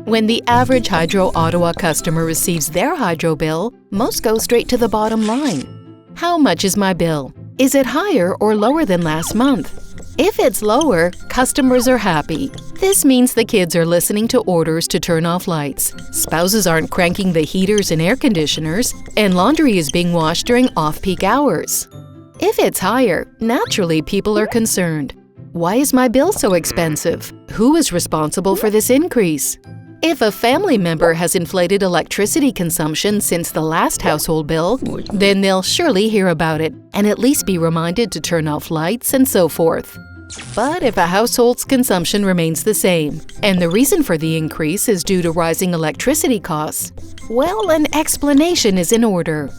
When the average Hydro Ottawa customer receives their hydro bill, most go straight to the bottom line. How much is my bill? Is it higher or lower than last month? If it's lower, customers are happy. This means the kids are listening to orders to turn off lights, spouses aren't cranking the heaters and air conditioners, and laundry is being washed during off-peak hours. If it's higher, naturally people are concerned. Why is my bill so expensive? Who is responsible for this increase? If a family member has inflated electricity consumption since the last household bill, then they'll surely hear about it and at least be reminded to turn off lights and so forth. But if a household's consumption remains the same, and the reason for the increase is due to rising electricity costs, well, an explanation is in order.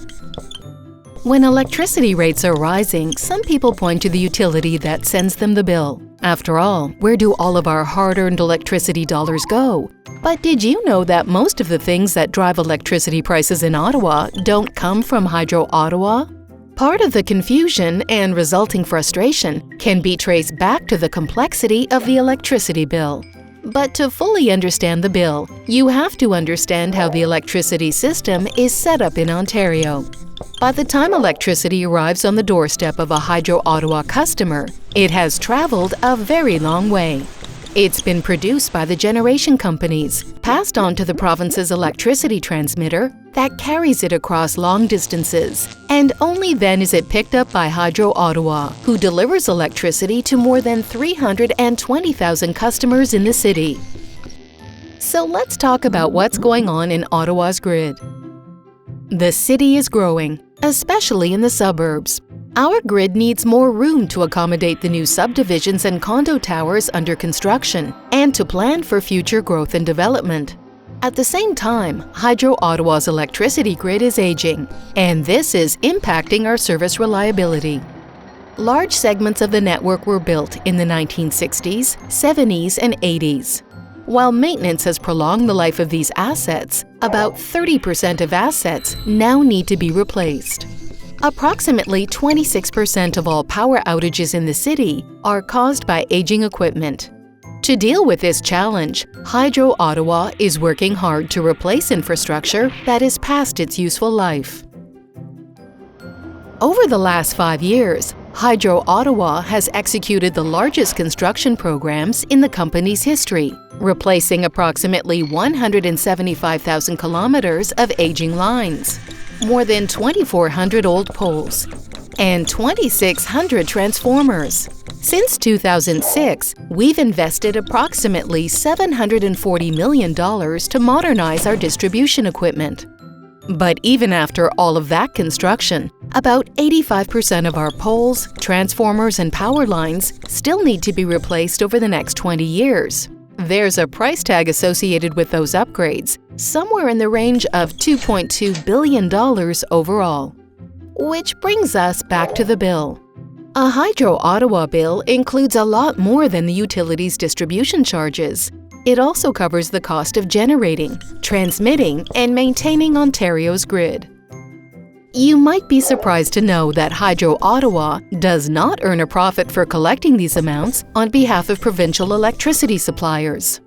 When electricity rates are rising, some people point to the utility that sends them the bill. After all, where do all of our hard-earned electricity dollars go? But did you know that most of the things that drive electricity prices in Ottawa don't come from Hydro Ottawa? Part of the confusion and resulting frustration can be traced back to the complexity of the electricity bill. But to fully understand the bill, you have to understand how the electricity system is set up in Ontario. By the time electricity arrives on the doorstep of a Hydro Ottawa customer, it has traveled a very long way. It's been produced by the generation companies, passed on to the province's electricity transmitter that carries it across long distances, and only then is it picked up by Hydro Ottawa, who delivers electricity to more than 320,000 customers in the city. So let's talk about what's going on in Ottawa's grid. The city is growing, especially in the suburbs. Our grid needs more room to accommodate the new subdivisions and condo towers under construction and to plan for future growth and development. At the same time, Hydro Ottawa's electricity grid is aging, and this is impacting our service reliability. Large segments of the network were built in the 1960s, 70s, and 80s. While maintenance has prolonged the life of these assets, about 30% of assets now need to be replaced. Approximately 26% of all power outages in the city are caused by aging equipment. To deal with this challenge, Hydro Ottawa is working hard to replace infrastructure that is past its useful life. Over the last 5 years, Hydro Ottawa has executed the largest construction programs in the company's history, replacing approximately 175,000 kilometers of aging lines, more than 2,400 old poles, and 2,600 transformers. Since 2006, we've invested approximately $740 million to modernize our distribution equipment. But even after all of that construction, about 85% of our poles, transformers, and power lines still need to be replaced over the next 20 years. There's a price tag associated with those upgrades, somewhere in the range of $2.2 billion overall. Which brings us back to the bill. A Hydro Ottawa bill includes a lot more than the utilities distribution charges. It also covers the cost of generating, transmitting, and maintaining Ontario's grid. You might be surprised to know that Hydro Ottawa does not earn a profit for collecting these amounts on behalf of provincial electricity suppliers.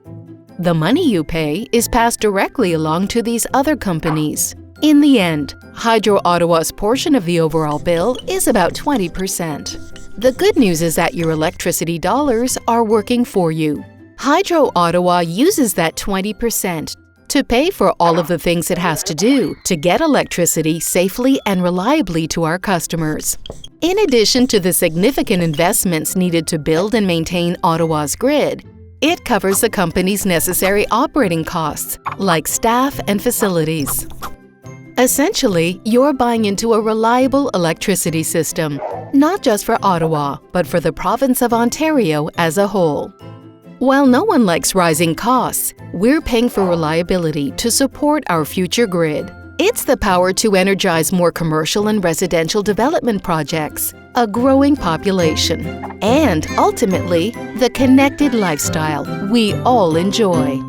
The money you pay is passed directly along to these other companies. In the end, Hydro Ottawa's portion of the overall bill is about 20%. The good news is that your electricity dollars are working for you. Hydro Ottawa uses that 20% to pay for all of the things it has to do to get electricity safely and reliably to our customers. In addition to the significant investments needed to build and maintain Ottawa's grid, it covers the company's necessary operating costs, like staff and facilities. Essentially, you're buying into a reliable electricity system, not just for Ottawa, but for the province of Ontario as a whole. While no one likes rising costs, we're paying for reliability to support our future grid. It's the power to energize more commercial and residential development projects, a growing population, and ultimately, the connected lifestyle we all enjoy.